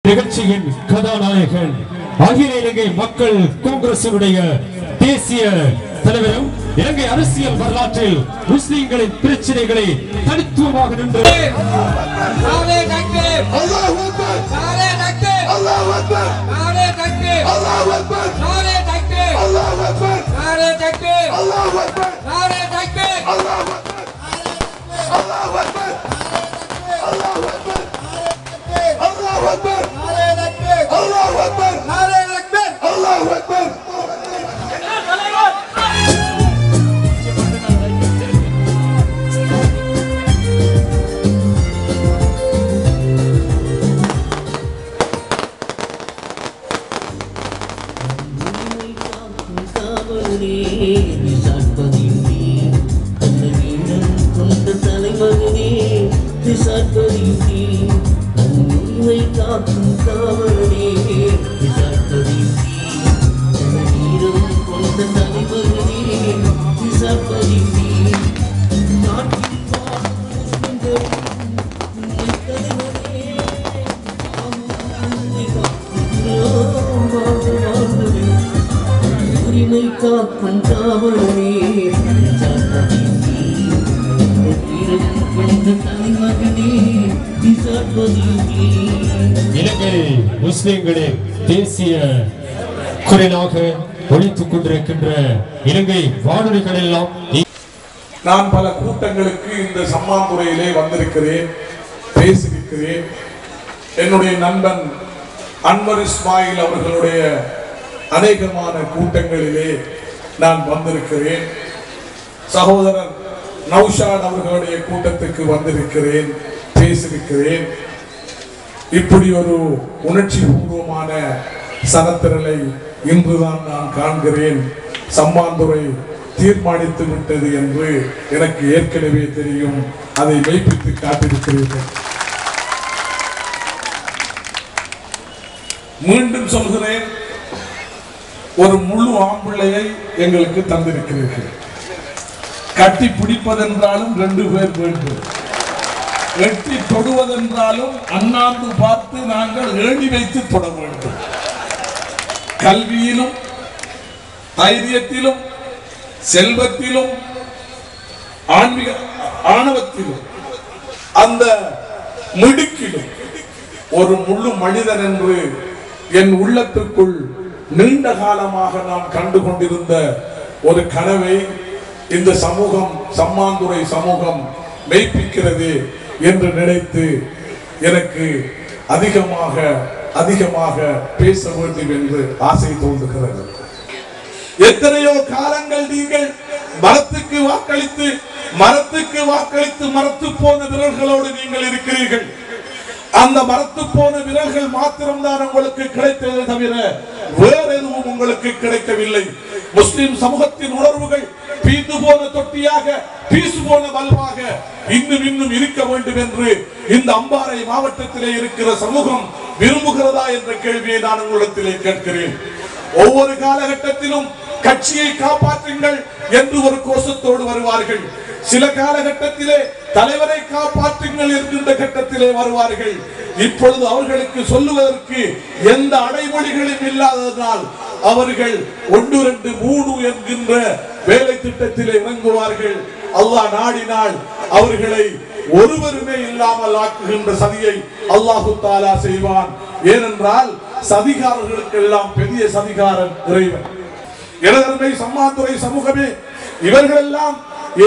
நிகழ்ச்சியின் கதாநாயகன் அகில இலங்கை மக்கள் காங்கிரசினுடைய தேசிய தலைவரும் இலங்கை அரசியல் வரலாற்றில் முஸ்லிம்களின் பிரச்சனைகளை தனித்துவமாக நின்று இலங்கை முஸ்லிம்களின் தேசிய குரலாக ஒலித்துக் கொண்டிருக்கின்ற இலங்கை வானொலிகள் எல்லாம் நான் பல கூட்டங்களுக்கு இந்த சம்மாந்துறையிலே வந்திருக்கிறேன், பேசியிருக்கிறேன். என்னுடைய நண்பன் அன்வர் இஸ்மாயில் அவர்களுடைய அநேகமான கூட்டங்களிலே நான் வந்திருக்கிறேன். சகோதரர் நௌஷாத் அவர்களுடைய கூட்டத்துக்கு வந்திருக்கிறேன், பேசியிருக்கிறேன். இப்படி ஒரு உணர்ச்சி பூர்வமான சனத்திரலை இன்றுதான் நான் காண்கிறேன். சம்மாந்துறை தீர்மானித்து விட்டது என்று எனக்கு ஏற்கனவே தெரியும். அதை மெய்ப்பித்து காட்டியிருக்கிறீர்கள். மீண்டும் சொல்கிறேன், ஒரு முழு ஆம்பிள்ளையை எங்களுக்கு தந்திருக்கிறீர்கள். கட்டி பிடிப்பதென்றாலும் 2 பேர் வேண்டும், வெட்டி தொடுவதென்றாலும் அண்ணாந்து பார்த்து நாங்கள் ஏணி வைத்து தொட வேண்டும். கல்வியிலும் தைரியத்திலும் செல்வத்திலும் ஆன்மீக ஆணவத்திலும் அந்த மிடுக்கிலும் ஒரு முழு மனிதன் என்று என் உள்ளத்திற்குள் நீண்ட காலமாக நாம் கண்டு கொண்டிருந்த ஒரு கனவை இந்த சமூகம், சம்மாந்துறை சமூகம் மெய்ப்பிக்கிறது என்று நினைத்து எனக்கு அதிகமாக பேச வேண்டும் என்று ஆசை தோன்றுகிறது. எத்தனையோ காலங்கள் நீங்கள் மரத்துக்கு வாக்களித்து மரத்து போன விரல்களோடு நீங்கள் இருக்கிறீர்கள். அந்த மரத்து போன விரல்கள் மாத்திரம்தான் உங்களுக்கு கிடைத்ததை தவிர வேற எதுவும் உங்களுக்கு கிடைக்கவில்லை. முஸ்லிம் சமூகத்தின் உணர்வுகள் பீந்து போன தொட்டியாக, பீசு போன வல்வாக இன்னும் இருக்க வேண்டும் என்று இந்த அம்பாறை மாவட்டத்திலே இருக்கிற சமூகம் விரும்புகிறதா என்ற கேள்வியை நான் உங்களிடத்திலே கேட்கிறேன். ஒவ்வொரு காலகட்டத்திலும் கட்சியை காப்பாற்றுங்கள் என்று ஒரு கோஷத்தோடு வருவார்கள். சில காலகட்டத்திலே தலைவரை காப்பாற்றுங்கள் என்கின்ற கட்டத்திலே வருவார்கள். இப்பொழுது அவர்களுக்கு சொல்லுவதற்கு எந்த அடைமொழிகளும் இல்லாததனால் அவர்கள் 1, 2, 3 என்கின்ற வேலை திட்டத்திலே இறங்குவார்கள். அல்லாஹ் நாடினால் அவர்களை ஒருவருமே இல்லாமல் ஆக்குகின்ற சதியை அல்லாஹு தஆலா செய்வான். ஏனென்றால் சதிகாரர்களுக்கு எல்லாம் பெரிய சதிகாரன் இறைவன். எனதருமை சம்மாந்துறை சமூகமே, இவர்களெல்லாம்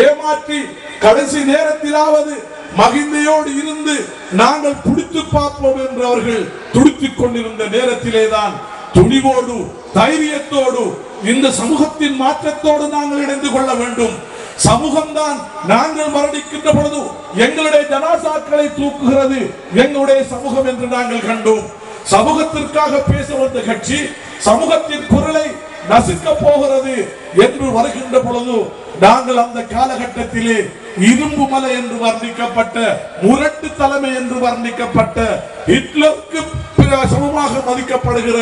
ஏமாற்றி கடைசி நேரத்திலாவது மகிழ்ச்சியோடு இருந்து நாங்கள் பிடித்து பார்ப்போம் என்று அவர்கள் துடித்துக் கொண்டிருந்த நேரத்திலேதான் துணிவோடு தைரியத்தோடு இந்த சமூகத்தின் மாற்றத்தோடு நாங்கள் இணைந்து கொள்ள வேண்டும். சமூகம்தான் நாங்கள் மரணிக்கின்ற பொழுது எங்களுடைய ஜனாசாக்களை தூக்குகிறது எங்களுடைய சமூகம் என்று நாங்கள் கண்டோம். சமூகத்திற்காக பேச வந்த கட்சி சமூகத்தின் குரலை நசுக்க போகிறது என்று வருகின்ற பொழுது நாங்கள் அந்த காலகட்டத்திலே இரும்பு மலை என்று வர்ணிக்கப்பட்ட, முரட்டு தலைமை என்று வர்ணிக்கப்பட்ட, ஹிட்லருக்கு சமமாக மதிக்கப்படுகிற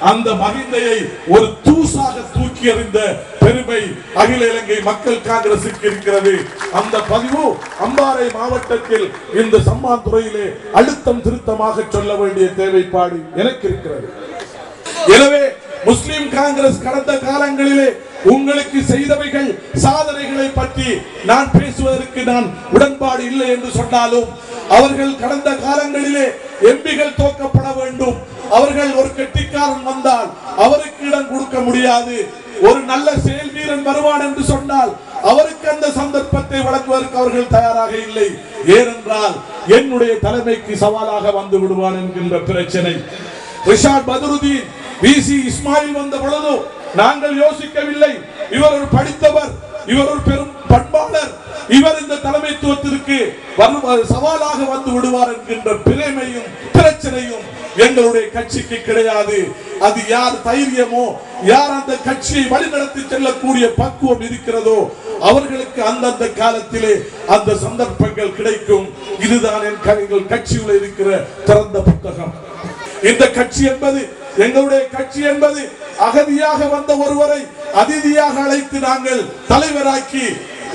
அந்த மகிந்தையை ஒரு தூசாக தூக்கி தூக்கி எறிந்த பெருமை அகில இலங்கை மக்கள் காங்கிரசுக்கு இருக்கிறது. அந்த பதிவு அம்பாறை மாவட்டத்தில் இந்த சம்மாந்துறையிலே அழுத்தம் திருத்தமாக சொல்ல வேண்டிய தேவைப்பாடு எனக்கு இருக்கிறது. எனவே முஸ்லிம் காங்கிரஸ் கடந்த காலங்களிலே உங்களுக்கு செய்தவைகள் சாதனைகளை பற்றி நான் பேசுவதற்கு நான் உடன்பாடு இல்லை என்று சொன்னாலும், அவர்கள் கடந்த காலங்களிலே எம்பிகள் தோற்கப்பட வேண்டும், அவர்கள் ஒரு கெட்டிக்காரன் வந்தால் அவருக்கு இடம் கொடுக்க முடியாது, ஒரு நல்ல செயல் வீரன் வருவான் என்று சொன்னால் அவருக்கு அந்த சந்தர்ப்பத்தை வழங்குவதற்கு அவர்கள் தயாராக இல்லை. ஏனென்றால் என்னுடைய தலைமைக்கு சவாலாக வந்து விடுவான் என்கின்ற பிரச்சனை. ரிஷாட் பத்ருதீன், பிசி இஸ்மாயில் வந்த பொழுது நாங்கள் யோசிக்கவில்லை, இவர் ஒரு படித்தவர், இவர் ஒரு பெரும் பண்பாளர், இவர் இந்த தலைமைத்துவத்திற்கு சவாலாக வந்து விடுவார் என்கின்ற பிரமையும் பிரச்சனையும் எங்களுடைய கட்சிக்கு கிடையாது. அது யார் தைரியமோ, யார் அந்த கட்சியை வழிநடத்தி செல்லக்கூடிய பக்குவம் இருக்கிறதோ அவர்களுக்கு அந்தந்த காலத்திலே அந்த சந்தர்ப்பங்கள் கிடைக்கும். இதுதான் எங்கள் கட்சியில் இருக்கிற திறந்த புத்தகம். இந்த கட்சி என்பது, எங்களுடைய கட்சி என்பது அகதியாக வந்த ஒருவரை அதிதியாக அழைத்து நாங்கள் தலைவராக்கி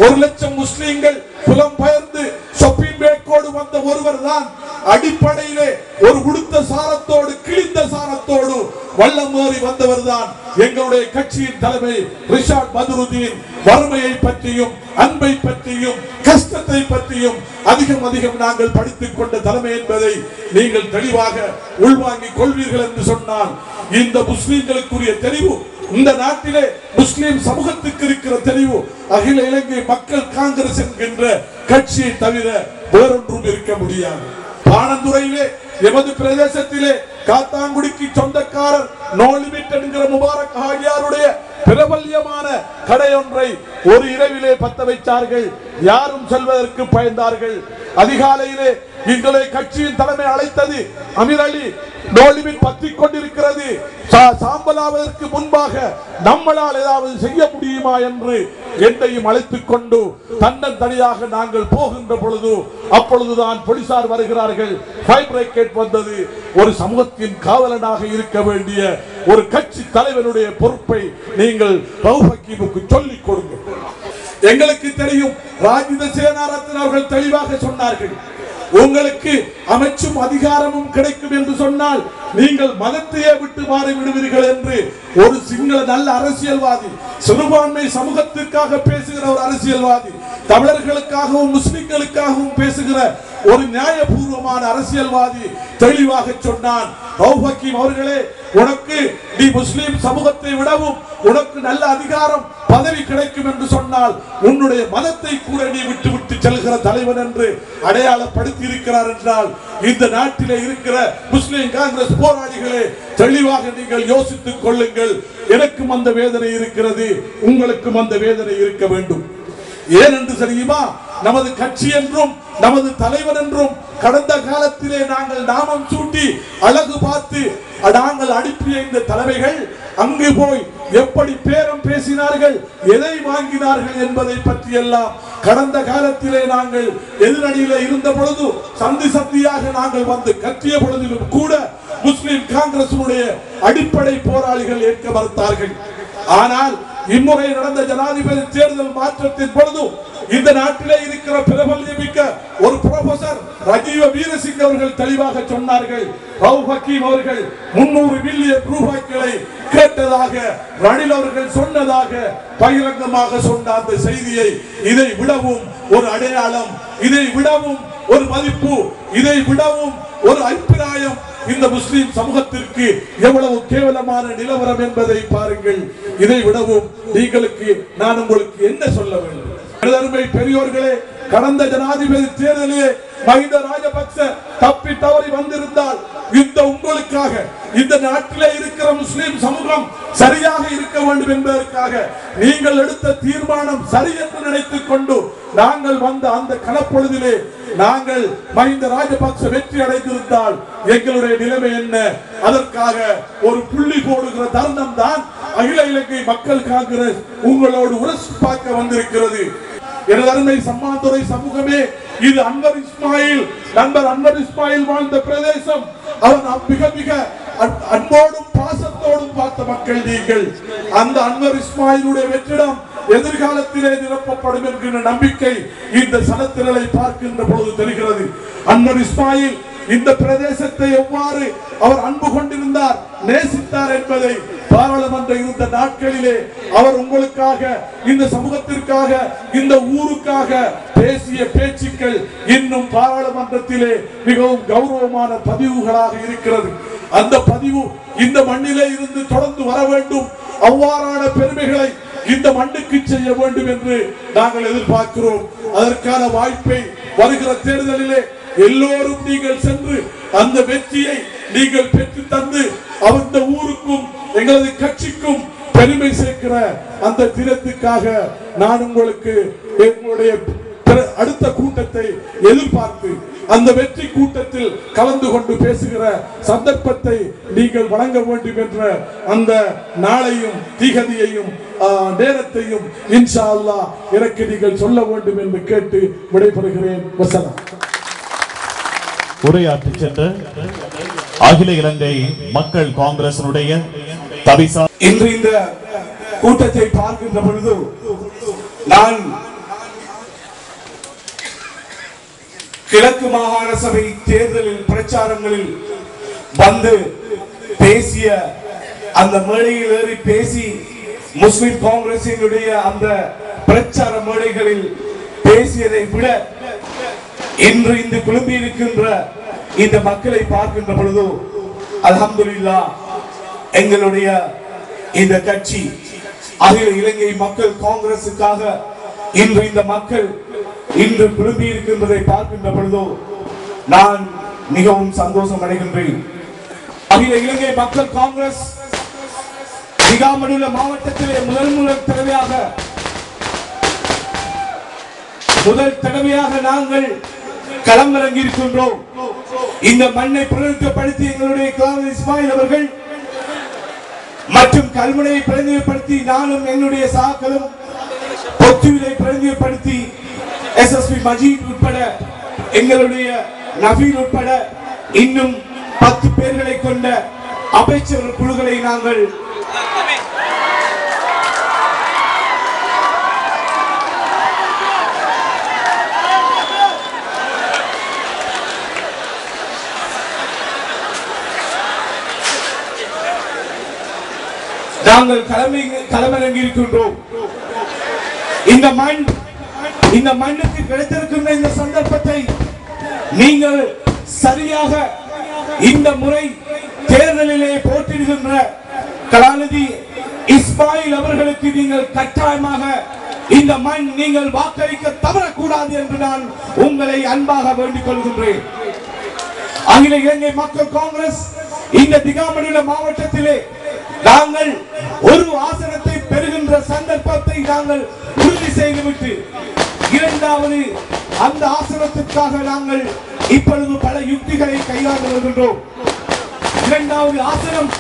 1,00,000 முஸ்லிம்கள் புலம்பெயர்ந்து ஷொப்பிங் பேக்கோடு வந்த ஒருவர் தான் அடிப்படையிலே ஒரு உடுத்த சாரத்தோடு கிழிந்த சாரத்தோடு வல்லமேறி வந்தவர் தான் எங்களுடைய கட்சியின் தலைமை ரிஷாட் பத்ருதீன். வறுமையை பற்றியும் அன்பை பற்றியும் கஷ்டத்தை பற்றியும் அதிகம் நாங்கள் படித்துக் கொண்ட தலைமை என்பதை நீங்கள் தெளிவாக உள்வாங்கிக் கொள்வீர்கள் என்று சொன்னால், இந்த முஸ்லிம்களுக்குரிய தெரிவு, இந்த நாட்டிலே முஸ்லிம் சமூகத்துக்கு இருக்கிற தெரிவு அகில இலங்கை மக்கள் காங்கிரஸ் என்கின்ற கட்சியை தவிர வேறொன்றும் இருக்க முடியாது. பாணந்துறையிலே எமது பிரதேசத்திலே காத்தாங்குடிக்கு சொந்தக்காரர் நோ லிமிட் என்கிற முபாரக் ஹாஜியாருடைய பிரபல்யமான கடை ஒன்றை ஒரு இரவிலே பத்த வைத்தார்கள். யாரும் செல்வதற்கு பயந்தார்கள். அதிகாலையிலே எங்களுடைய கட்சியின் தலைமை அழைத்தது, அமீர் அலி நோ லிமிட் பற்றிக் கொண்டிருக்கிறது, சாம்பலாவதற்கு முன்பாக நம்மளால் ஏதாவது செய்ய முடியுமா என்று என்னையும் அழைத்துக் கொண்டு தன்னந்தனியாக நாங்கள் போகின்ற பொழுது, அப்பொழுதுதான் போலீசார் வருகிறார்கள். ஃபயர் பிரிகேட் வந்தது. ஒரு சமூகத்தின் காவலனாக இருக்க வேண்டிய ஒரு கட்சி தலைவனுடைய பொறுப்பை நீங்கள் ரவுஃபக்கீமுக்கு சொல்லிக் கொடுங்கள். எங்களுக்கு தெரியும், ராஜித சேனாரத்ன அவர்கள் தெளிவாக சொன்னார்கள், உங்களுக்கு அமைச்சும் அதிகாரமும் கிடைக்கும் என்று சொன்னால் நீங்கள் மதத்தையே விட்டு மாறி விடுவீர்கள் என்று ஒரு சிங்கள நல்ல அரசியல்வாதி, சிறுபான்மை சமூகத்திற்காக பேசுகிற ஒரு அரசியல்வாதி, தமிழர்களுக்காகவும் முஸ்லிம்களுக்காகவும் பேசுகிற ஒரு நியாயபூர்வமான அரசியல்வாதி தெளிவாக சொன்னான், ரவுஃபக்கீம் அவர்களே, உனக்கு நீ முஸ்லிம் சமூகத்தை விடவும் உனக்கு நல்ல அதிகாரம் பதவி கிடைக்கும் என்று சொன்னால் உன்னுடைய மதத்தை கூட நீ விட்டு விட்டு செல்கிற தலைவன் என்று அடையாளப்படுத்தி இருக்கிறார் என்றால், இந்த நாட்டிலே இருக்கிற முஸ்லிம் காங்கிரஸ் போராளிகளே, தெளிவாக நீங்கள் யோசித்துக் கொள்ளுங்கள். எனக்கும் அந்த வேதனை இருக்கிறது, உங்களுக்கும் அந்த வேதனை இருக்க வேண்டும். ஏனென்று தெரியுமா, நமது கட்சி என்றும் நமது தலைவர் என்றும் கடந்த காலத்திலே நாங்கள் நாமம் சூட்டி அழகு பார்த்து நாங்கள் அனுப்பிய இந்த தலைமைகள் அங்கு போய் எப்படி பேரம் பேசினார்கள், எதை வாங்கினார்கள் என்பதை பற்றி எல்லாம் கடந்த காலத்திலே நாங்கள் எதிரணியிலே இருந்த பொழுது சந்தியாக நாங்கள் வந்து கற்றிய பொழுதிலும் கூட முஸ்லிம் காங்கிரசுடைய அடிப்படை போராளிகள் ஏற்க மறுத்தார்கள். ஆனால் இம்முறை நடந்த ஜனாதிபதி தேர்தல் மாற்றத்தின் பொழுது இந்த நாட்டிலே இருக்கிற பிரபல்யமிக்க ஒரு புரொஃபசர் ராஜீவ வீரசிங்க அவர்கள் தெளிவாக சொன்னார்கள், ரவுஃபக்கீம் அவர்கள் 300 மில்லியன் ரூபாய்களை கேட்டதாக ரணில் அவர்கள் சொன்னதாக பகிரங்கமாக சொன்ன அந்த செய்தியை, இதை விடவும் ஒரு அடையாளம், இதை விடவும் ஒரு மதிப்பு, இதை விடவும் ஒரு அபிப்பிராயம் இந்த முஸ்லிம் சமூகத்திற்கு எவ்வளவு கேவலமான நிலவரம் என்பதை பாருங்கள். இதை விடவும் நீங்களுக்கு நான் உங்களுக்கு என்ன சொல்ல வேண்டும்? அருமை பெரியோர்களே, கடந்த ஜனாதிபதி தேர்தலிலே மஹிந்த ராஜபக்ச தப்பி தவறி வந்திருந்தால் இந்த உங்களுக்காக, இந்த நாட்டிலே இருக்கிற முஸ்லிம் சமூகம் சரியாக இருக்க வேண்டும் என்பதற்காக நீங்கள் எடுத்த தீர்மானம் சரி என்று நினைத்துக் கொண்டு நாங்கள் வந்த அந்த கணப்பொழுதிலே நாங்கள் மஹிந்த ராஜபக்ச வெற்றி அடைந்திருந்தால் எங்களுடைய நிலைமை என்ன? அதற்காக ஒரு புள்ளி போடுகிற தருணம் தான் அகில இலங்கை மக்கள் காங்கிரஸ் உங்களோடு உரசி பார்க்க வந்திருக்கிறது. எனது அருமை சம்மாந்துறை சமூகமே, இது அன்வர் இஸ்மாயில், நண்பர் அன்வர் இஸ்மாயில் வாழ்ந்த பிரதேசம். அவன் மிக மிக அன்போடும் பாசத்தோடும் வருத்தத்தோடும் பார்த்த மக்கள் நீங்கள். அந்த அன்வர் இஸ்மாயிலுடைய வெற்றிடம் எதிர்காலத்திலே நிரப்பப்படும் என்கின்ற நம்பிக்கை இந்த சனத்திரளை பார்க்கின்ற பொழுது தெரிகிறது. அன்வர் இஸ்மாயில் இந்த பிரதேசத்தை எவ்வாறு அவர் அன்பு கொண்டிருந்தார், நேசித்தார் என்பதை பாராளுமன்ற இருந்த நாட்களிலே அவர் உங்களுக்காக, இந்த சமூகத்திற்காக, இந்த ஊருக்காக பேசிய பேச்சுக்கள் இன்னும் பாராளுமன்றத்திலே மிகவும் கௌரவமான பதிவுகளாக இருக்கிறது. அந்த பதிவு இந்த மண்ணிலே இருந்து தொடர்ந்து வர வேண்டும். அவ்வாறான பெருமைகளை இந்த மண்ணுக்கு செய்ய வேண்டும் என்று நாங்கள் எதிர்பார்க்கிறோம். அதற்கான வாய்ப்பை வருகிற தேர்தலிலே எல்லோரும் நீங்கள் சென்று அந்த வெற்றியை நீங்கள் பெற்று தந்து அந்த ஊருக்கும் எங்களது கட்சிக்கும் பெருமை சேர்க்கிற அந்த தினத்துக்காக நான் உங்களுக்கு எங்களுடைய அடுத்த கூட்டத்தை எதிர்பார்த்து அந்த வெற்றி கூட்டத்தில் கலந்து கொண்டு பேசுகிற சந்தர்ப்பத்தை நீங்கள் வழங்க வேண்டும் என்ற அந்த நாளையும் திகதியையும் நேரத்தையும் இன்ஷா அல்லாஹ் எனக்கு நீங்கள் சொல்ல வேண்டும் என்று கேட்டு விடைபெறுகிறேன். வசலாம். உரையாற்றி சென்ற அகில இலங்கை மக்கள் காங்கிரசினுடைய தவிசா இன்று இந்த கூட்டத்தை பார்க்கின்ற பொழுது நான் கிழக்கு மாகாண சபை தேர்தலில் பிரச்சாரங்களில் வந்து பேசிய அந்த மேடையில் ஏறி பேசி முஸ்லிம் காங்கிரசினுடைய அந்த பிரச்சார மேடைகளில் பேசியதை விட இன்று இந்த குழும்பி இருக்கின்ற இந்த மக்களை பார்க்கின்ற பொழுது அல்ஹம்துலில்லாஹ் எங்களுடைய இந்த கட்சி அகில இலங்கை மக்கள் காங்கிரசுக்காக இன்று இந்த மக்கள் இன்று குழும்பி இருக்கின்றதை பார்க்கின்ற பொழுது நான் மிகவும் சந்தோஷம் அடைகின்றேன். அகில இலங்கை மக்கள் காங்கிரஸ் திகாமடுள்ள மாவட்டத்திலே முதல் தடவையாக நாங்கள் களமிறங்கி இருக்கின்றோம். இந்த மண்ணை பிரதிநிதித்துவப்படுத்தி எங்களுடைய கலாநிதி இஸ்மாயில் அவர்கள் மற்றும் கல்முனையை பிரதிநிதித்துவப்படுத்தி நானும் என்னுடைய சாக்களும் பொத்துவிலை பிரதிநிதித்துவப்படுத்தி எஸ்எஸ்பி மஜீத் உட்பட எங்களுடைய நபீல் உட்பட இன்னும் 10 பேர்களை கொண்ட அமைச்சர் குழுக்களை நாங்கள் களமிறங்கி இருக்கின்றோம். இந்த மண்ணுக்கு கிடைத்திருக்கின்ற இந்த சந்தர்ப்பத்தை நீங்கள் சரியாக இந்த முறை தேர்தலிலே போட்டியிடுகின்ற கலாநிதி இஸ்மாயில் அவர்களுக்கு நீங்கள் கட்டாயமாக இந்த மண் நீங்கள் வாக்களிக்க தவறக்கூடாது என்று நான் உங்களை அன்பாக வேண்டிக் கொள்கின்றேன். அகில இலங்கை மக்கள் காங்கிரஸ் இந்த திகாமடுள்ள மாவட்டத்திலே நாங்கள் ஒரு ஆசனத்தை பெறுகின்ற சந்தர்ப்பத்தை நாங்கள் உறுதி செய்துவிட்டு இரண்டாவது அந்த ஆசனத்திற்காக நாங்கள் இப்பொழுது பல யுக்திகளை கையாண்டு வருகின்றோம். இரண்டாவது ஆசனம்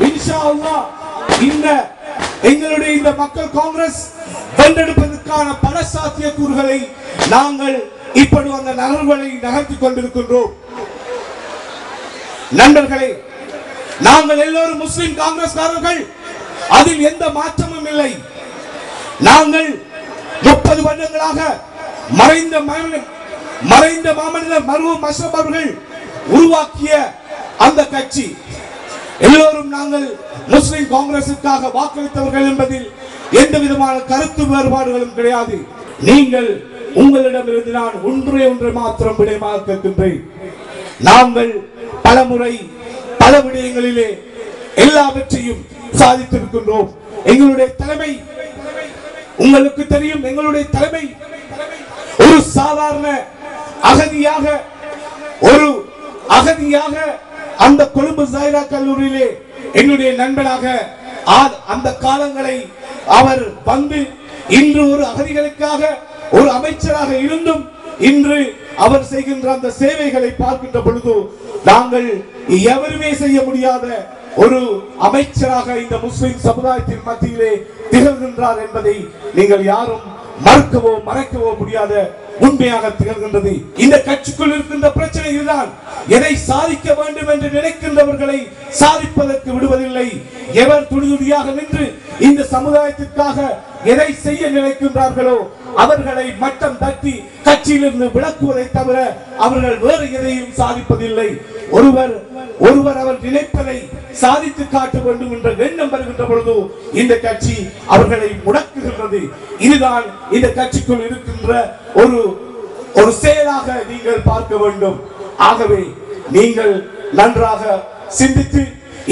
இன்ஷா அல்லாஹ் இந்த எங்களுடைய இந்த மக்கள் காங்கிரஸ் வென்றெடுப்பதற்கான பல சாத்தியக்கூறுகளை நாங்கள் இப்பொழுது அந்த நகர்வுகளை நகர்த்திக் கொண்டிருக்கின்றோம். நண்பர்களே, நாங்கள் எல்லோரும் முஸ்லிம் காங்கிரஸ்காரர்கள், அதில் எந்த மாற்றமும் இல்லை. நாங்கள் 30 வருடங்களாக மறைந்த மாமனிதர் மர்ஹூம் அஷ்ரப் அவர்கள் உருவாக்கிய அந்த கட்சி, எல்லோரும் நாங்கள் முஸ்லிம் காங்கிரசுக்காக வாக்களித்தவர்கள் என்பதில் எந்த விதமான கருத்து வேறுபாடுகளும் கிடையாது. நீங்கள் உங்களிடமிருந்து நான் ஒன்றை மாத்திரம் விடயமாக கேட்கின்றேன். நாங்கள் பலமுறை பல விடயங்களிலே எல்லாவற்றையும் சாதித்திருக்கின்றோம். எங்களுடைய தலைமை உங்களுக்கு தெரியும். எங்களுடைய தலைமை ஒரு சாதாரண அகதியாக அந்த கொழும்பு ஜாயிரா கல்லூரியிலே என்னுடைய நண்பனாக அந்த காலங்களை அவர் வந்து இன்று ஒரு அகதிகளுக்காக ஒரு அமைச்சராக இருந்தும் இன்று அவர் செய்கின்ற அந்த சேவைகளை பார்க்கின்ற பொழுது நாங்கள் எவருமே செய்ய முடியாத ஒரு அமைச்சராக இந்த முஸ்லிம் சமுதாயத்தின் மத்தியிலே திகழ்கின்றார் என்பதை நீங்கள் யாரும் மறுக்கவோ மறைக்கவோ முடியாத உண்மையாக திகழ்கின்றது. இந்த கட்சிக்குள் இருக்கின்ற பிரச்சனை இதுதான். எதை சாதிக்க வேண்டும் என்று நினைக்கின்றவர்களை சாதிப்பதற்கு விடுவதில்லை. எவர் துணிதுடியாக நின்று இந்த சமுதாயத்திற்காக எதை செய்ய நினைக்கின்றார்களோ அவர்களை மட்டம் தட்டி கட்சியிலிருந்து விலக்குவதை தவிர அவர்கள் வேறு எதையும் சாதிப்பதில்லை. ஒருவர் அவர் நினைப்பதை சாதித்து காட்ட வேண்டும் என்ற எண்ணம் வருகின்ற பொழுது இந்த கட்சி அவர்களை முடக்குகின்றது. இதுதான் இந்த கட்சிக்குள் இருக்கின்ற ஒரு செயலாக நீங்கள் பார்க்க வேண்டும். ஆகவே நீங்கள் நன்றாக சிந்தித்து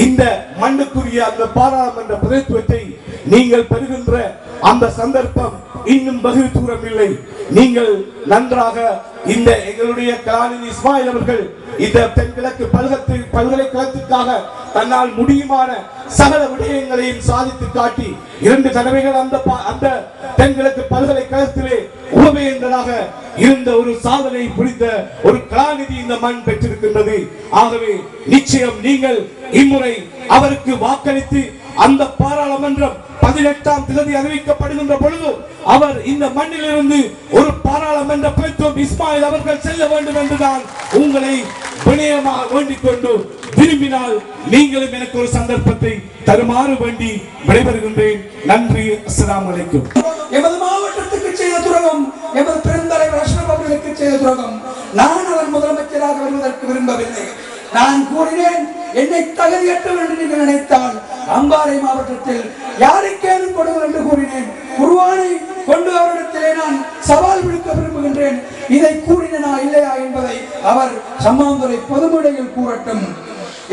இந்த மண்ணுக்குரிய அந்த பாராளுமன்ற பிரதித்துவத்தை நீங்கள் பெறுகின்ற அந்த சந்தர்ப்பம் இன்னும் வெகு தூரம் இல்லை. நீங்கள் நன்றாக இந்த எங்களுடைய கலாநிதி இஸ்மாயில் அவர்கள் இந்த தென்கிழக்கு பல்கலைக்கழகத்திற்காக தன்னால் முடியுமான சகல விடயங்களையும் சாதித்து காட்டி 2 தடவைகள் அந்த தென்கிழக்கு பல்கலைக்கழகத்திலே உபவேந்தராக இருந்த ஒரு சாதனை புரிந்த ஒரு கலாநிதி இந்த மண் பெற்றிருக்கின்றது. ஆகவே நிச்சயம் நீங்கள் இம்முறை அவருக்கு வாக்களித்து அந்த பாராளுமன்றம் 18ஆம் தேதி அறிவிக்கப்படுகின்ற பொழுது அவர் இந்த மண்ணிலிருந்து ஒரு பாராளுமன்ற பிரதித்துவம் இஸ்மாயில் அவர்கள் செல்ல வேண்டும் என்றுதான் உங்களை வினயமாக வேண்டிக் கொண்டு விரும்பினால் நீங்களும் எனக்கு ஒரு சந்தர்ப்பத்தை தருமாறு வேண்டி விடைபெறுகின்றேன். நன்றி. அஸ்ஸலாமு அலைக்கும். எமது மாவட்டத்துக்கு செய்த துரோகம், எமது பெருந்தலைவர் அஷ்ரப் அவர்களுக்கு செய்த துரோகம். நான் அவர் முதலமைச்சராக வருவதற்கு விரும்பவில்லை. நான் கூறினேன், என்னை தகுதியற்றவர் என்று நீங்கள் நினைத்தால் அம்பாறை மாவட்டத்தில் யாருக்கேனும் கொடுங்கள் என்று கூறினேன். குர்ஆனை கொண்டு அவரிடத்திலே நான் சவால் விடுக்க விரும்புகின்றேன். இதை கூறினா இல்லையா என்பதை அவர் சம்மாந்துறை பொதுமேடையில் கூறட்டும்.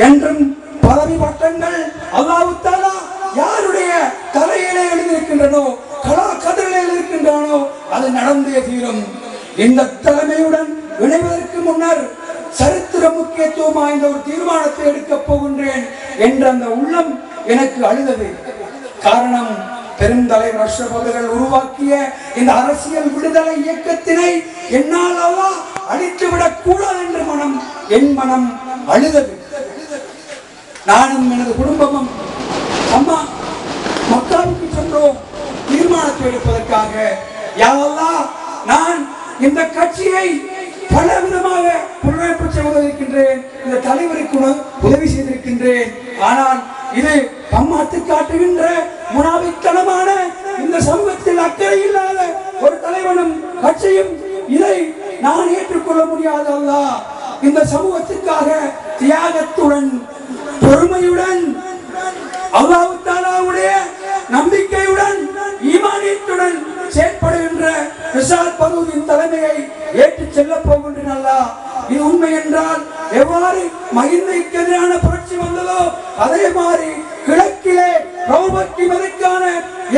என்றும் பதவி பட்டங்கள் அல்லாஹ் தஆலா யாருடைய தலையிலே எழுதியிருக்கின்றனோ, கதிரிலே இருக்கின்றனோ அது நடந்தே தீரும். இந்த தலைமையுடன் இணைவதற்கு முன்னர் சரித்திர முக்கியத்துவம் வாய்ந்த ஒரு தீர்மானத்தை எடுக்கப் போகின்றேன் என்ற அந்த உள்ளம் எனக்கு அழுதது. காரணம், பெருந்தலைவர் அஷ்ரப் அவர்கள் உருவாக்கிய இந்த அரசியல் விடுதலை இயக்கத்தினை என்னால் அல்லாஹ் அழித்துவிடக் கூடாது என்ற என் மனம் அழுதது. நானும் எனது குடும்பமும் அம்மா மக்காவுக்கு சென்றோம் தீர்மானத்தை எடுப்பதற்காக. யா அல்லாஹ், நான் இந்த கட்சியை பல விதமாக புனரமைப்பு செய்திருக்கின்றேன், இந்த தலைவருக்கு உதவி செய்திருக்கின்றேன். ஆனால் இது பம்மாத்து காட்டுகின்ற முனாபித்தனமான இந்த சமூகத்தில் அக்கறை இல்லாத ஒரு தலைவனும் கட்சியும் இதை நான் ஏற்றுக்கொள்ள முடியாது. அல்லாஹ், இந்த சமூகத்திற்காக தியாகத்துடன் பொறுமையுடன் அல்லாஹ் தஆலாவுடைய நம்பிக்கையுடன் ஈமானியத்துடன் செயல்படுகின்ற ரிஷாத் பதூரின் தலைமையை ஏற்றுச் செல்ல போகின்றேன். அல்லாஹ், இது உண்மை என்றால் எவ்வாறு மகிந்தைக்கு எதிரான புரட்சி வந்ததோ அதே மாதிரி கிழக்கிலே ரவுபக்கி மதத்திற்கான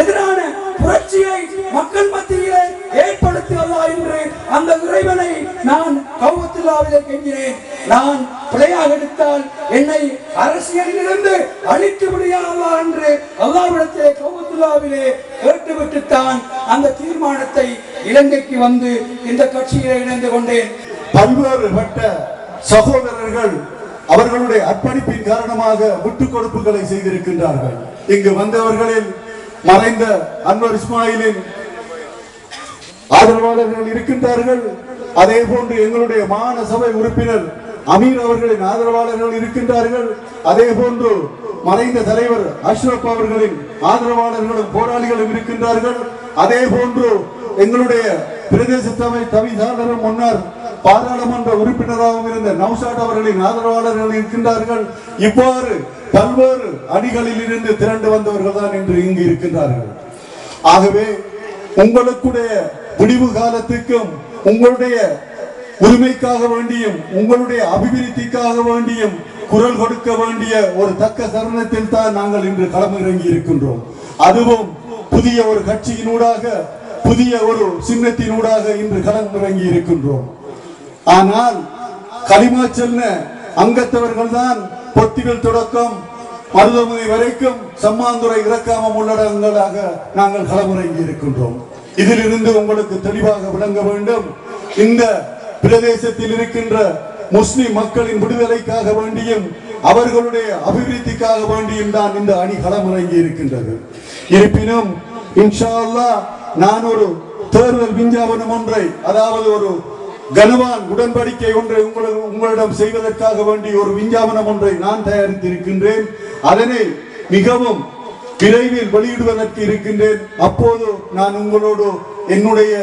எதிரான புரட்சியை மக்கள் மத்தியிலே ஏற்படுத்தி அல்லாஹ் என்று அந்த இறைவனை நான் கௌவத்துல்லாவிலே கெஞ்சினேன். நான் பிழையாக எடுத்தால் என்னை அரசியலிலிருந்து அழித்து விடியா அல்லாஹ் என்று அல்லாஹ்விடத்திலே கௌவத்துல்லாவிலே கேட்டுவிட்டுத்தான் அந்த தீர்மானத்தை இலங்கைக்கு வந்து இந்த கட்சியிலே இணைந்து கொண்டேன். பல்வேறுபட்ட சகோதரர்கள் அவர்களுடைய அர்ப்பணிப்பின் காரணமாக விட்டுக் கொடுப்புகளை செய்திருக்கின்றார்கள். இங்கு வந்தவர்களில் மறைந்த அன்வர் இஸ்மாயிலின் ஆதரவாளர்கள் இருக்கின்றார்கள். அதே போன்று எங்களுடைய மாகாண சபை உறுப்பினர் அமீர் அவர்களின் ஆதரவாளர்கள் இருக்கின்றார்கள். அதே போன்று மறைந்த தலைவர் அஷ்ரப் அவர்களின் ஆதரவாளர்களும் போராளிகளும் இருக்கின்றார்கள். அதே போன்று எங்களுடைய பிரதேச தவிசாளரும் முன்னர் பாராளுமன்ற உறுப்பினராகவும் இருந்த நௌஷாத் அவர்களின் ஆதரவாளர்கள் இருக்கின்றார்கள். இவ்வாறு பல்வேறு அணிகளில் இருந்து திரண்டு வந்தவர்கள் தான் இன்று இங்கு இருக்கின்றார்கள். ஆகவே உங்களுடைய முடிவு காலத்துக்கும் உங்களுடைய உரிமைக்காக வேண்டியும் உங்களுடைய அபிவிருத்திக்காக வேண்டியும் குரல் கொடுக்க வேண்டிய ஒரு தக்க தருணத்தில் தான் நாங்கள் இன்று களமிறங்கி இருக்கின்றோம். அதுவும் புதிய ஒரு கட்சியினூடாக, புதிய ஒரு சின்னத்தினூடாக இன்று களமிறங்கி இருக்கின்றோம். ஆனால் களிமா சொன்ன அங்கத்தவர்கள் தான் பொத்திகள் தொடக்கம் மருதமுனை வரைக்கும் சம்மாந்துறை இறக்காம உள்ளடங்களாக நாங்கள் களமிறங்கி இருக்கின்றோம். இதிலிருந்து உங்களுக்கு தெளிவாக விளங்க வேண்டும், இந்த பிரதேசத்தில் இருக்கின்ற முஸ்லிம் மக்களின் விடுதலைக்காக வேண்டியும் அவர்களுடைய அபிவிருத்திக்காக வேண்டியும் தான் இந்த அணி களமிறங்கி இருக்கின்றது. இருப்பினும் இன்ஷா அல்லாஹ் நான் ஒரு தேர்தல் விஞ்ஞாபனம் ஒன்றை, அதாவது ஒரு கனவான் உடன்படிக்கை ஒன்றை உங்களிடம் செய்வதற்காக வேண்டி ஒரு விஞ்ஞாபனம் ஒன்றை நான் தயாரித்திருக்கின்றேன். அதனை மிகவும் விரைவில் வெளியிடுவதற்கு இருக்கின்றேன். அப்போது நான் உங்களோடு என்னுடைய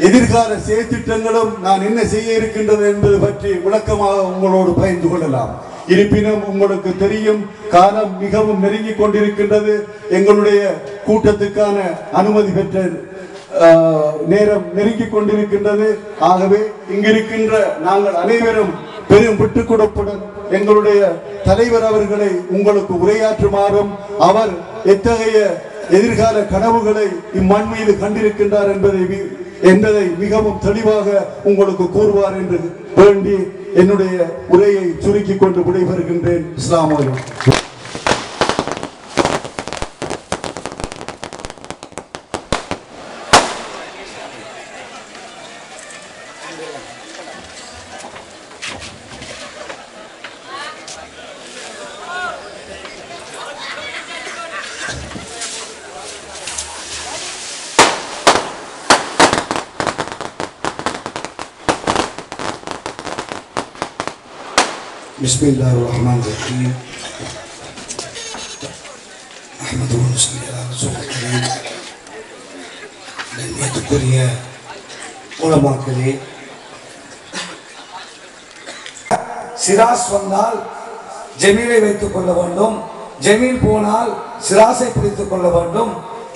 எதிர்கால செயற்திட்டங்களும் நான் என்ன செய்ய இருக்கின்றது என்பது பற்றி விளக்கமாக உங்களோடு பகிர்ந்து கொள்ளலாம். இருப்பினும் உங்களுக்கு தெரியும், காலம் மிகவும் நெருங்கிக் கொண்டிருக்கின்றது. எங்களுடைய கூட்டத்துக்கான அனுமதி பெற்ற நேரம் நெருங்கிக் கொண்டிருக்கின்றது. ஆகவே இங்கிருக்கின்ற நாங்கள் அனைவரும் பெரும் விட்டுக் கொடுப்புடன் எங்களுடைய தலைவர் அவர்களை உங்களுக்கு உரையாற்றுமாறும், அவர் எத்தகைய எதிர்கால கனவுகளை இம்மண் மீது கண்டிருக்கின்றார் என்பதை மிகவும் தெளிவாக உங்களுக்கு கூறுவார் என்று வேண்டி என்னுடைய உரையை சுருக்கிக் கொண்டு விடைபெறுகின்றேன். அஸ்ஸலாமு அலைக்கும். பிஸ்மில்லாஹிர்ரஹ்மானிர்ரஹீம். அஹ்மதுஹு வ ஸல்லல்லாஹு அலைஹி வஸல்லம். கண்ணியத்துக்குரிய உலமாக்களே, சிராஸ் வந்தால் ஜமீலை வைத்துக் கொள்ள வேண்டும், ஜமீல் போனால் சிராஸை பிடித்துக் கொள்ள வேண்டும்.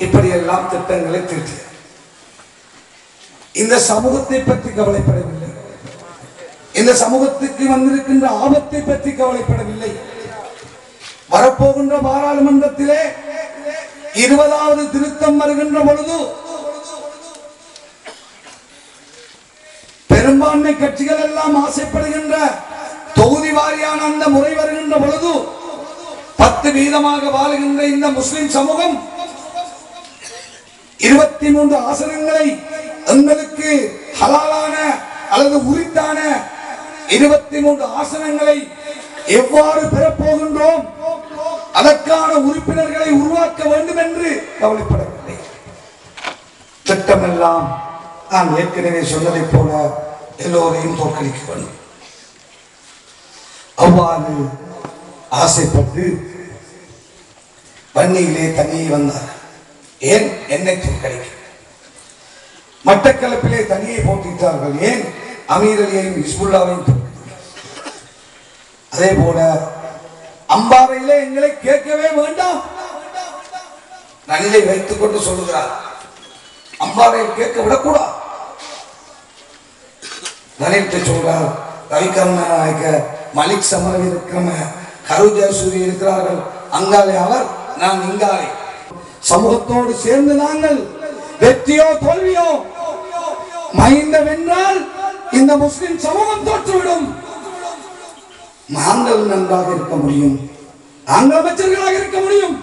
இப்படியெல்லாம் திட்டங்களை தீட்டிய இந்த சமூகத்தை பற்றி கவலைப்படவில்லை. இந்த சமூகத்துக்கு வந்திருக்கின்ற ஆபத்தை பற்றி கவலைப்படவில்லை. வரப்போகின்ற பாராளுமன்றத்திலே 20வது திருத்தம் வருகின்ற பொழுது பெரும்பான்மை கட்சிகள் எல்லாம் ஆசைப்படுகின்ற தொகுதி வாரியான அந்த முறை வருகின்ற பொழுது 10% வாழுகின்ற இந்த முஸ்லிம் சமூகம் 23 ஆசனங்களை எங்களுக்கு ஹலாலான அல்லது உரித்தான 23 ஆசனங்களை எவ்வாறு பெறப்போகின்றோம், அதற்கான உறுப்பினர்களை உருவாக்க வேண்டும் என்று கவலைப்படவில்லை. திட்டமெல்லாம் நான் ஏற்கனவே சொன்னதை போல எல்லோரையும் தோற்கடிக்க வேண்டும். அவ்வாறு ஆசைப்பட்டு வன்னியிலே தனியே வந்தார். ஏன் என்னை தோற்கடிக்க? மட்டக்களப்பிலே தனியை போட்டிட்டார்கள். ஏன் அமீர் அலியையும் ஹிஸ்புல்லாவையும் தோற்கடிக்க? அதே போல அம்பாறையிலே எங்களை கேட்கவே வேண்டாம். நன்னை வைத்துக் கொண்டு சொல்லுகிறார், அம்பாறையை கேட்க விடக்கூடாது. நனிட்டு சொல்றார், ரவிகர்ண நாயக்க, மலிக் சமரவி இருக்கிற கருஜா சூரி இருக்கிறார்கள். அங்காலே அவர், நான் இங்காலே. சமூகத்தோடு சேர்ந்து நாங்கள் வெற்றியோ தோல்வியோ மஹிந்த வென்றால் இந்த முஸ்லிம் சமூகம் தோற்றுவிடும். நாங்கள் நன்றாக இருக்க முடியும், நாங்கள் அமைச்சர்களாக இருக்க முடியும்.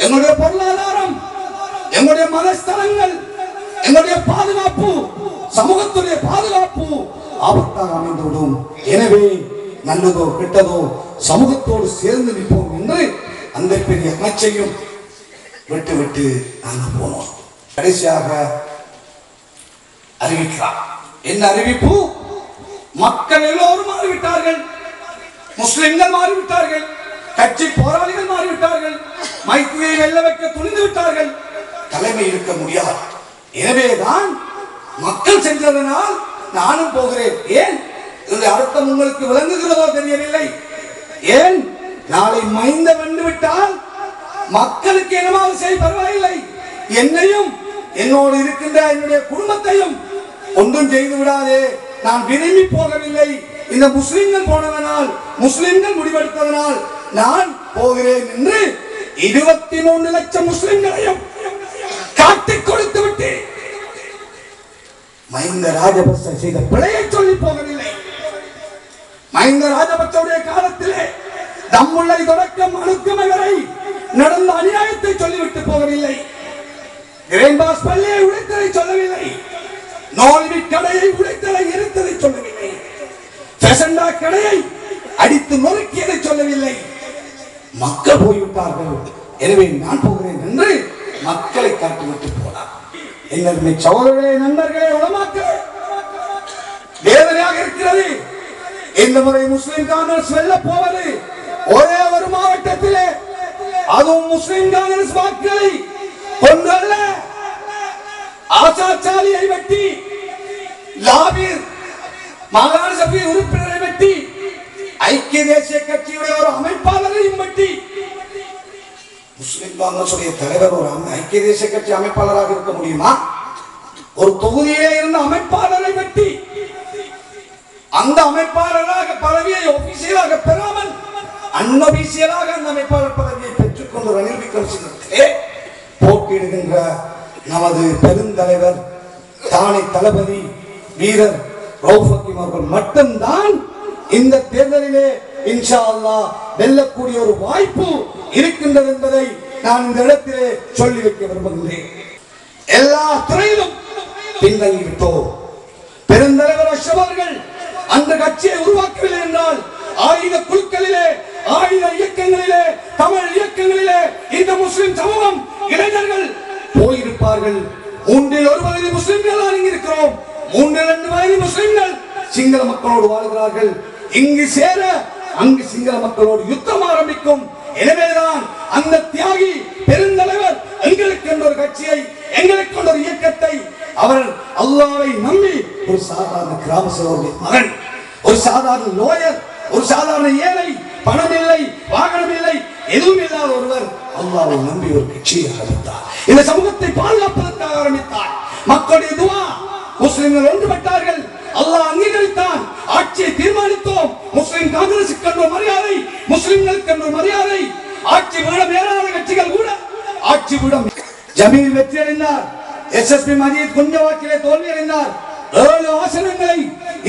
எங்களுடைய பொருளாதாரம், எங்களுடைய மதஸ்தலங்கள், எங்களுடைய பாதுகாப்பு, சமூகத்துடைய பாதுகாப்பு ஆபத்தாக அமைந்துவிடும். எனவே நல்லதோ கெட்டதோ சமூகத்தோடு சேர்ந்து நிற்போம் என்று அந்த பெரிய அமைச்சையும் விட்டு விட்டு நாங்கள் போனோம். கடைசியாக அறிவிக்கிறார். என்ன அறிவிப்பு? மக்கள் எல்லோரும் மாறிவிட்டார்கள், முஸ்லிம்கள் மாறிவிட்டார்கள், கட்சி போராளிகள் மாறிவிட்டார்கள், மைத்திரியை வெல்ல வைக்க துணிந்து விட்டார்கள், தலைமை இருக்க முடியாது. எனவேதான் மக்கள் சென்றதனால் நானும் போகிறேன். ஏன் இந்த அர்த்தம் உங்களுக்கு விளங்குகிறதோ தெரியவில்லை. ஏன் நாளை மைந்த வென்று விட்டால் மக்களுக்கு என்னமாவது செய்ய பரவாயில்லை, என்னையும் என்னோடு இருக்கின்ற என்னுடைய குடும்பத்தையும் ஒன்றும் செய்து விடாதே. நான் விரும்பி போகவில்லை. இந்த முஸ்லிம்கள் போனதனால், முஸ்லிம்கள் முடிவெடுத்ததனால் நான் போகிறேன் என்று 23 லட்சம் முஸ்லிம்களையும் காட்டிக் கொடுத்து விட்டு மஹிந்த ராஜபக்ச செய்த பிழையை சொல்லி போகவில்லை. மஹிந்த ராஜபக்சவுடைய காலத்திலே தம்முள்ளை தொடக்கம் அணுக்கமை வரை நடந்த அநியாயத்தை சொல்லிவிட்டு போகவில்லை. கிரேன்பாஸ் பள்ளியை உடைத்ததை சொல்லவில்லை, நோல்வி கடையை உடைத்ததை எரித்ததை சொல்லவில்லை, பெசண்டா கடையை அடித்து நொறுக்கியதை சொல்லவில்லை. மக்கள் போய்விட்டார்கள், எனவே நான் போகிறேன் என்று மக்களை காட்டிவிட்டு போனார். என்னுடைய சகோதரர்களே, நண்பர்களே, உலமாக்களே, வேதனையாக இருக்கிறது. இந்த முறை முஸ்லிம் காங்கிரஸ் வெல்ல போவது ஒரே ஒரு மாவட்டத்திலே, அதுவும் முஸ்லிம் காங்கிரஸ் வாக்குகளை கொண்டல்ல, ஆசாச்சாரியை வெட்டி, லாபீர் மாகாண சபை உறுப்பினரை வெட்டி, ஐக்கிய தேசிய கட்சியுடைய ஒரு அமைப்பாளரையும் வெட்டி, முஸ்லிம் காங்கிரஸ் தலைவர் ஒரு ஐக்கிய தேசிய கட்சி அமைப்பாளராக இருக்க முடியுமா? ஒரு தொகுதியிலே இருந்த அமைப்பாளரை வெட்டி, அந்த அமைப்பாளராக பதவியை ஒபிசியலாக பெறாமல் அன்ஒபிசியலாக அந்த அமைப்பாளர் பதவியை பெற்றுக்கொண்டு ரணில் விக்ரமசிங்கே போட்டியிடுகின்ற நமது பெருந்தலைவர் தானை தளபதி வீரர் ரவுஃப் ஹக்கீம் அவர்கள் மட்டும்தான் இந்த தேர்தலிலே இன்ஷா அல்லாஹ் வெல்லக்கூடிய ஒரு வாய்ப்பு இருக்கின்றது என்பதை நான் இந்த இடத்திலே சொல்லி வைக்க விரும்புகின்றேன். எல்லா துறையிலும் பின்தங்கி விட்டோம். பெருந்தலைவர் அஷ்ரப் அவர்கள் அந்த கட்சியை உருவாக்கவில்லை என்றால் ஆயுத குழுக்களிலே, ஆயுத இயக்கங்களிலே, தமிழ் இயக்கங்களிலே இந்த முஸ்லிம் சமூகம் இளைஞர்கள் போயிருப்பார்கள். 1/3 முஸ்லிம்கள் இங்கு இருக்கிறோம். 3/2 முஸ்லிம்கள் சிங்கள மக்களோடு வாழ்கிறார்கள். இங்கு சேர அங்கு சிங்கள மக்களோடு யுத்தம் ஆரம்பிக்கும். எனவேதான் அந்த தியாகி பெருந்தலைவர் எங்களுக்கு ஒரு கட்சியை, எங்களுக்கு ஒரு இயக்கத்தை, அவர் அல்லாஹ்வை நம்பி ஒரு சாதாரண கிராம சேவகருடைய மகன், ஒரு சாதாரண லோயர், ஒரு சாதாரண ஏழை, பணம் இல்லை, வாகனம் இல்லை, எதுவும் இல்லாத ஒருவர் அல்லாஹ்வை நம்பி ஒரு கட்சியை ஆரம்பித்தார். இந்த சமூகத்தை பாதுகாப்பதற்காக ஆரம்பித்தார். மக்களுடைய துஆ, முஸ்லிம்கள் ஒன்றுபட்டார்கள், அல்லாஹ் அங்கீகரித்தான், ஆட்சியை தீர்மானித்தோம். முஸ்லிம் காங்கிரசுக்கு ஒரு மரியாதை, முஸ்லிம்களுக்கு ஒரு மரியாதை. ஆட்சி விடம் ஏறாத கட்சிகள் கூட ஆட்சி விடம். ஜமீல் வெற்றி அடைந்தார், எஸ்எஸ்பி மஜீத் கொஞ்சம் வாக்கிலே தோல்வி அடைந்தார். 7 ஆசனங்களை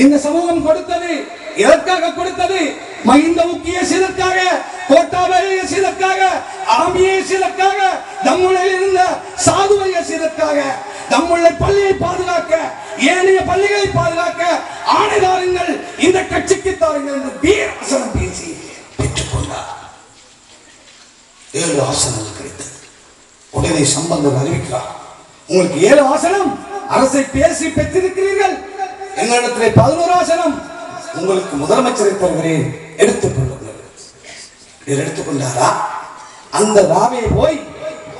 இந்த சமூகம் கொடுத்தது. எதற்காக கொடுத்தது? மஹிந்தவுக்கு செய்ததற்காக, கோட்டாபய செய்ததற்காக, ஆமியை செய்ததற்காக, தம்முள்ளில் இருந்த சாதுவை செய்ததற்காக, தம்முள்ள பள்ளியை பாதுகாக்க, ஏனைய பள்ளிகளை பாதுகாக்க ஆணைதாரங்கள் இந்த கட்சிக்கு தாருங்கள் என்று வீராசனம் பேசி பெற்றுக்கொண்டார். 7 ஆசனங்கள் கிடைத்தது. உடனே சம்பந்தர் அறிவிக்கிறார், உங்களுக்கு 7 ஆசனம் அரசை பேசி பெற்றிருக்கிறீர்கள், எங்களிடத்திலே 11 ஆசனம், உங்களுக்கு முதலமைச்சரை தருகிறேன், எடுத்துக் கொள்ளுங்கள். எடுத்துக்கொண்டாரா? அந்த ராவையை போய்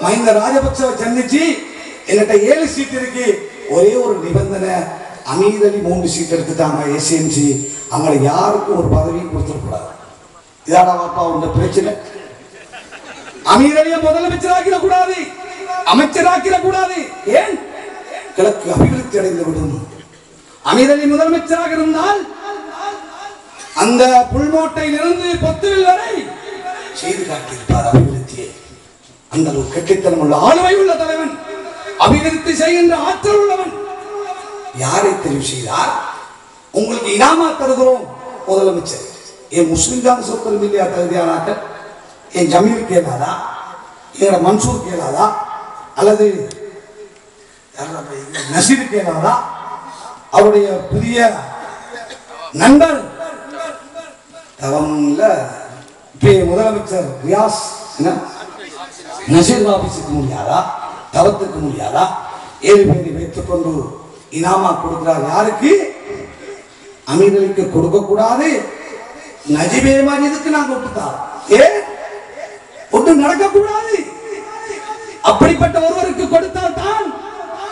மஹிந்த ராஜபக்சவை சந்திச்சு, என்கிட்ட 7 சீட் இருக்கு, ஒரே ஒரு நிபந்தனை, அமீர் அலி 3 சீட் எடுத்துட்டாங்க எஸ்எம்சி, அவங்களை யாருக்கும் ஒரு பதவியும் கொடுத்துடக்கூடாது. இதாடா பாப்பா உங்க பிரச்சனை. அமீர் அலியை முதலமைச்சராக்கிட கூடாது, அமைச்சராக்கிட கூடாது. ஏன்? கிழக்கு அபிவிருத்தி அடைந்து விடும். அமீர் அலி முதலமைச்சராக இருந்தால் அந்த புல்மோட்டையில் இருந்து பொத்துவில் வரை செய்து காட்டியிருப்பார் அபிவிருத்தியை. அந்த ஒரு கெட்டித்தனம் உள்ள ஆளுமை உள்ள தலைவன், அபிவிருத்தி செய்கின்ற ஆற்றல் உள்ளவன். யாரை தெரிவு செய்தார்? உங்களுக்கு இனாமா தருகிறோம் முதலமைச்சர். என் முஸ்லிம் தான் சொத்தரும் இல்லையா தகுதியானாக்கள்? என் ஜமீல் கேளாதா? என் மன்சூர் கேளாதா? அல்லது நசீர் கேளாதா? அவருடைய புதிய நண்பர் தவம்ல முதலமைச்சர் ரியாஸ் நசீர் ஆபீஸுக்கு முடியாதா? தவத்துக்கு முடியாதா? 7 பேரை வைத்துக் கொண்டு இனாமா கொடுக்கிறார். யாருக்கு? அமீர் அலிக்கு கொடுக்க கூடாது. நஜிபே மஜீதுக்கு நாங்க விட்டுட்டார். ஏன்? ஒன்று நடக்கக்கூடாது. அப்படிப்பட்ட ஒருவருக்கு கொடுத்தால் தான்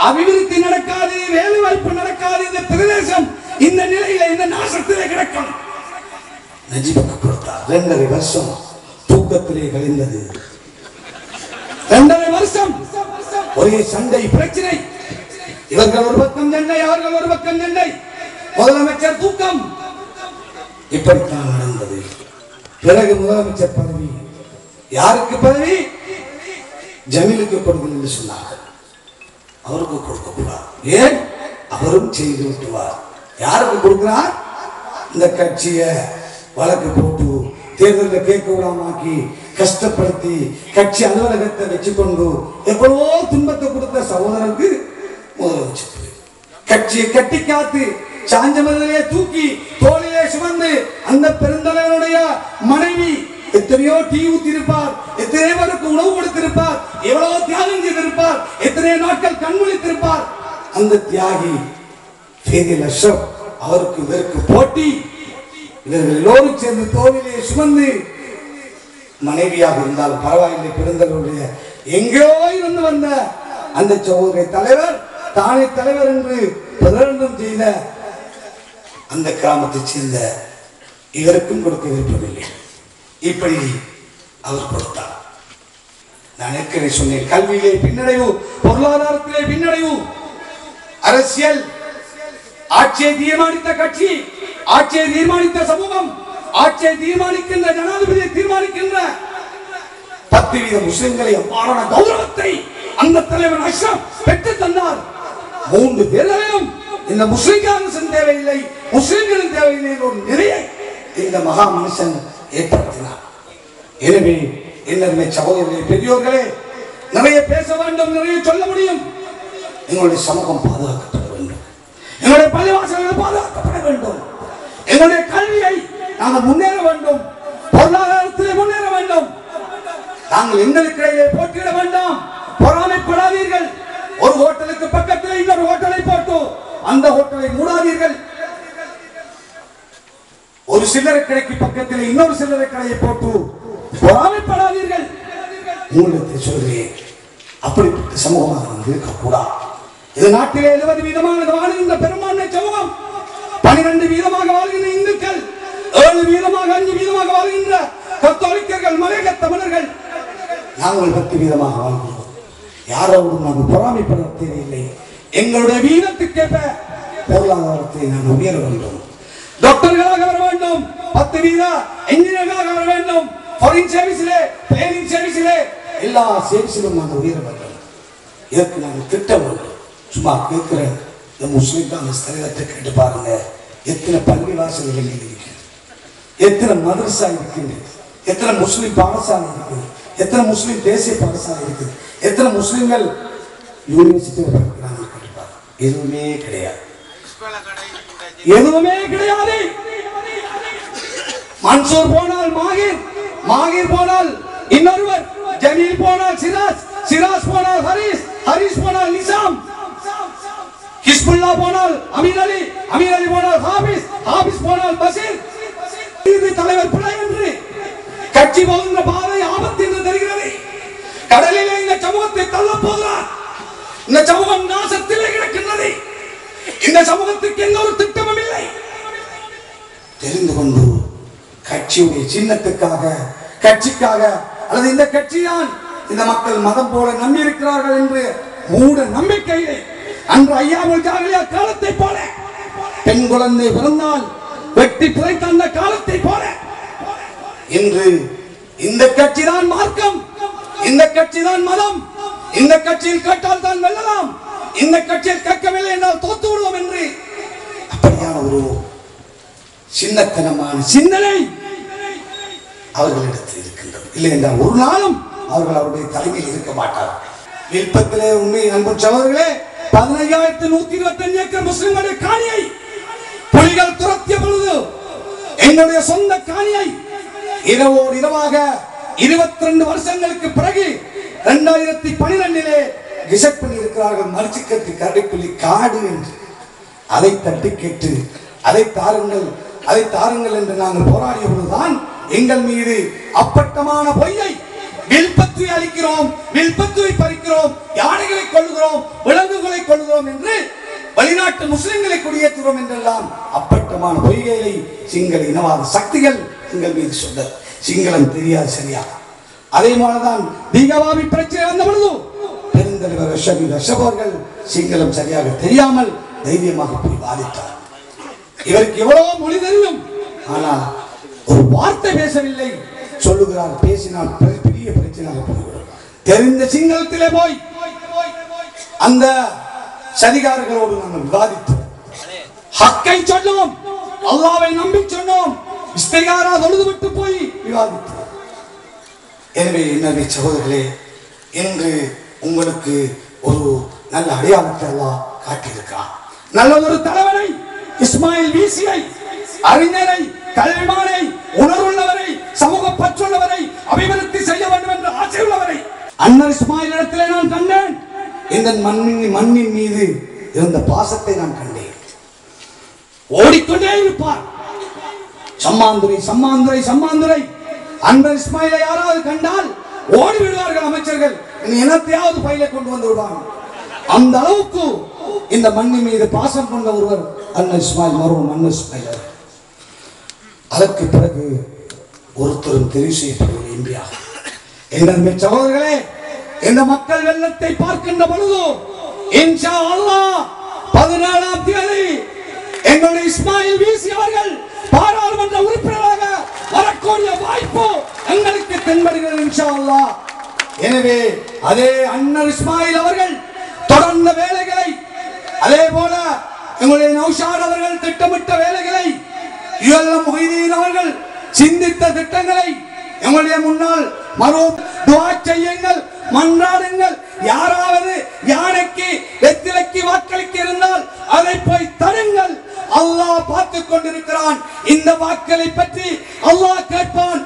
அபிவிருத்தி நடக்காது, வேலை வாய்ப்பு நடக்காது. இந்த பிரதேசம் இந்த நிலையில, இந்த நாசத்திலே கிடக்கும். நஜிபுக்கு கொடுத்தார். 2.5 வருஷம் தூக்கத்திலே கழிந்தது. 2.5 வருஷம் ஒரே சண்டை, பிரச்சனை. இவர்கள் ஒரு பக்கம் சண்டை, அவர்கள் ஒரு பக்கம் சண்டை. முதலமைச்சர் தூக்கம். இப்படித்தான் நடந்தது. பிறகு முதலமைச்சர் பதவி யாருக்கு பதவி? ஜமீலுக்கு கொடுக்கணும் என்று சொன்னார்கள். அவருக்கு கொடுக்க கூடாது. ஏன்? அவரும் செய்து விட்டுவார். யாருக்கு கொடுக்கிறார்? இந்த கட்சியை வழக்கு போட்டு தேர்தலில் கேட்க விடாமாக்கி கஷ்டப்படுத்தி கட்சி அலுவலகத்தை வச்சுக்கொண்டு எவ்வளவோ துன்பத்தை கொடுத்த சகோதரருக்கு முதலமைச்சர் கட்சியை கட்டி காத்து சாஞ்சமதிலே தூக்கி தோளிலே சுமந்து அந்த பெருந்தலைவனுடைய மனைவி எத்தனையோ டீ ஊத்திருப்பார், எத்தனை பேருக்கு உணவு கொடுத்திருப்பார், எவ்வளவோ தியாகம் செய்திருப்பார், எத்தனை நாட்கள் கண்முழித்திருப்பார். அந்த தியாகி ஃபேதில் அஷ்ரப் அவருக்கு இதற்கு போட்டி. இவர்கள் எல்லோரும் சேர்ந்து தோளிலே சுமந்து மனைவியாக இருந்தால் பரவாயில்லை, பெருந்தலுடைய எங்கேயோ இருந்து வந்த அந்த சகோதர தலைவர் தானே தலைவர் என்று பிரகடனம் செய்த அந்த கிராமத்தைச் சேர்ந்த இவருக்கும் கொடுக்க விருப்பமில்லை. இப்படி அவர் கொடுத்தார். நான் ஏற்கனவே சொன்னேன், கல்வியிலே பின்னடைவு, பொருளாதாரத்திலே பின்னடைவு, அரசியல் ஆட்சியை தீர்மானித்த கட்சி, ஆட்சியை தீர்மானித்த சமூகம், ஆட்சியை தீர்மானிக்கின்ற ஜனாதிபதியை தீர்மானிக்கின்ற 10% முஸ்லிம்களை அவ்வாறான கௌரவத்தை அந்த தலைவர் அஷ்ரப் பெற்று தந்தார். 3 பேர்களையும் இந்த முஸ்லிம் காங்கிரஸ் தேவையில்லை, முஸ்லிம்களின் தேவையில்லை ஒரு நிறைய இந்த மகா மனுஷன் ஏற்படுத்தினார். எனவே என்னுடைய சகோதரர்களே, பெரியோர்களே, நிறைய பேச வேண்டும், நிறைய சொல்ல முடியும். எங்களுடைய சமூகம் பாதுகாக்கப்பட வேண்டும், எங்களுடைய பள்ளிவாசல்கள் பாதுகாக்கப்பட வேண்டும், எங்களுடைய கல்வியை நாங்கள் முன்னேற வேண்டும், பொருளாதாரத்திலே முன்னேற வேண்டும். நாங்கள் எங்களுக்கு இடையே போட்டியிட வேண்டாம், பொறாமைப்படாதீர்கள். ஒரு ஹோட்டலுக்கு பக்கத்தில் இன்னொரு ஹோட்டலை போட்டு அந்த ஹோட்டலை மூடாதீர்கள். ஒரு சில்லறை கடைக்கு பக்கத்தில் இன்னொரு சில்லறை கடையை போட்டு பொறாமைப்படாதீர்கள். உங்களுக்கு சொல்கிறேன், அப்படிப்பட்ட சமூகமாக இருக்கக்கூடாது. இது நாட்டிலே 70% வாழ்கின்ற பெரும்பான்மை சமூகம், 12% வாழ்கின்ற இந்துக்கள், 7%, 5% வாழ்கின்ற கத்தோலிக்கர்கள், மலையக தமிழர்கள், நாங்கள் 10% வாழ்கிறோம். யாரோடும் நாங்கள் பொறாமைப்பட தேவையில்லை. எங்களுடைய வீதத்துக்கேற்ப பொருளாதாரத்தை நாங்கள் உயர வேண்டும். டாக்டர்களாக வர வேண்டும், 10%, என்ஜினியர்களாக வர வேண்டும், ஃபாரின் சர்வீஸிலே, பிளேனிங் சர்வீஸிலே, எல்லா சர்வீஸிலும் நாங்கள் உயர வேண்டும். இதற்கு நாங்கள் திட்டம் வேண்டும். சும்மா கேட்கிறேன், இந்த முஸ்லிம் காங்கிரஸ் தலைவர்கிட்ட கேட்டு பாருங்க, எத்தனை பள்ளி வாசல்கள் இருக்கிறது, எத்தனை மதரசா இருக்கின்றது, எத்தனை முஸ்லிம் பாடசாலை இருக்குது, எத்தனை முஸ்லிம் தேசிய பாடசாலை இருக்குது, எத்தனை முஸ்லிம்கள் யூனிவர்சிட்டியில் படிக்கிறாங்க கேட்டுப்பாரு. எதுவுமே கிடையாது, எதுவுமே கிடையாது. மன்சூர் போனால் மாகிர், மாகிர் போனால் இன்னொருவர், ஜமீல் போனால் சிராஜ், சிராஜ் போனால் ஹரிஸ், ஹரிஸ் போனால் நிசாம், ஹிஸ்புல்லா போனால் அமீர் அலி, அமீர் அலி போனால் ஹாபிஸ், ஹாபிஸ் போனால் பஷீர். இது தலைவர் பிழை என்று கட்சி போகின்ற பாதை ஆபத்து என்று தெரிகிறது. கடலிலே இந்த சமூகத்தை தள்ள போகிறார். இந்த சமூகம் நாசத்திலே கிடக்கின்றது. இந்த சமூகத்துக்கு எந்த ஒரு திட்டமும் இல்லை. தெரிந்து கொண்டு கட்சியுடைய சின்னத்துக்காக, கட்சிக்காக, அல்லது இந்த கட்சிதான் இந்த மக்கள் மதம் போல நம்பி இருக்கிறார்கள் என்று மூட நம்பிக்கையிலே அன்று ஐயாவுல் ஜாஹிலியா காலத்தை போல, பெண் குழந்தை பிறந்தால் வெட்டி பிழைத்த அந்த காலத்தை போல இன்று இந்த கட்சி தான் மார்க்கம், இந்த கட்சி தான் மதம், இந்த கட்சியில் கேட்டால் தான் வெல்லலாம், இந்த கட்சியில் கேட்கவில்லை என்றால் தோத்து விடுவோம் என்று அப்படியான ஒரு சின்னத்தனமான சிந்தனை அவர்களிடத்தில் இருக்கின்றது. இல்லை என்றால் ஒரு நாளும் அவர்கள் அவருடைய தலைமையில் இருக்க மாட்டார்கள். வில்பத்திலே உண்மை அன்பு சகோதரர்களே, 15,125 ஏக்கர் முஸ்லிம்களுடைய காணியை புலிகள் துரத்திய பொழுது எங்களுடைய சொந்த காணியை இரவோடு இரவாக 22 வருஷங்களுக்கு பிறகு 2012 ரிசர்வ் பண்ணி இருக்கிறார்கள். மரிச்சிக்கட்டு கரைப்புள்ளி காடு என்று அதை தட்டி கேட்டு அதை தாருங்கள், அதை தாருங்கள் என்று நாங்கள் போராடிய பொழுதுதான் எங்கள் மீது அப்பட்டமான பொய்யை, வில்பத்தை அளிக்கிறோம், வில்பத்தை பறிக்கிறோம், யானைகளை கொள்ளுகிறோம், விலங்குகளை கொள்ளுகிறோம் என்று வெளிநாட்டு முஸ்லிம்களை குடியேற்றுவோம் என்றெல்லாம் அப்பட்டமான பொய்களை சிங்கள இனவாத சக்திகள் எங்கள் மீது சொல்ல, சிங்களம் தெரியாது சரியா. அதே போலதான் தீகவாவி பிரச்சனை வந்த பொழுது பெருந்தலைவர் ரஷப் அவர்கள் சிங்களம் சரியாக தெரியாமல் தைரியமாக போய் வாதிட்டார். இவருக்கு எவ்வளவோ மொழி தெரியும், ஆனால் ஒரு வார்த்தை பேசவில்லை. சொல்லுகிறார், பேசினால் பெரிய பிரச்சனையாக போய்விடும். தெரிந்த சிங்களத்திலே போய் அந்த சதிகாரர்களோடு நாங்கள் விவாதித்தோம், ஹக்கை சொன்னோம், அல்லாஹ்வை நம்பி சொன்னோம், இஸ்திகாரா தொழுதுவிட்டு போய் விவாதித்தோம். எனவே என்னுடைய சகோதரர்களே, இன்று உங்களுக்கு ஒரு நல்ல அடையாளத்தை அல்லாஹ் காட்டியிருக்கிறான். நல்ல ஒரு தலைவனை, இஸ்மாயில் வீசியை, அறிஞரை, கல்விமானை, உணர்வுள்ளவரை, சமூக பற்றுள்ளவரை அண்ணன் இஸ்மாயில் இடத்திலே நான் கண்டேன். இந்த மண்ணின் மீது இருந்த பாசத்தை நான் கண்டேன். ஓடிக்கொண்டே இருப்பார். சம்மாந்துரை சம்மாந்துரை சம்மாந்துரை. அண்ணன் இஸ்மாயிலை யாராவது கண்டால் ஓடி விடுவார்கள் அமைச்சர்கள். என்னத்தையாவது பையில கொண்டு வந்து விடுவாங்க. அந்த அளவுக்கு இந்த மண்ணின் மீது பாசம் கொண்ட ஒருவர் அண்ணன் இஸ்மாயில், மருமகன் அண்ணன் இஸ்மாயில். அதற்கு பிறகு ஒருத்தரும் தெரிவு செய்யப்படுவது எம்பியாக. என்னுடைய சகோதரர்களே, இந்த மக்கள் வெள்ளத்தை பார்க்கின்ற பொழுது இன்ஷா அல்லாஹ் 17ஆம் தேதி எங்களுடைய இஸ்மாயில் வீசி அவர்கள் பாராளுமன்ற உறுப்பினராக வரக்கூடிய வாய்ப்பு எங்களுக்கு தென்படுகிறது இன்ஷா அல்லாஹ். எனவே அதே அண்ணன் இஸ்மாயில் அவர்கள் தொடர்ந்த வேலைகளை, அதே போல எங்களுடைய நௌஷாத் அவர்கள் திட்டமிட்ட வேலைகளை, யுஎல்எம் மொஹிதீன் அவர்கள் சிந்தித்த திட்டங்களை எங்களுடைய முன்னால் துஆ செய்யுங்கள், மன்றாடுங்கள். யாராவது யானைக்கு வெற்றிலைக்கு வாக்களிக்க இருந்தால் அதை போய் தருங்கள். அல்லாஹ் பார்த்துக் கொண்டிருக்கிறான். இந்த வாக்களை பற்றி அல்லாஹ் கேட்பான்.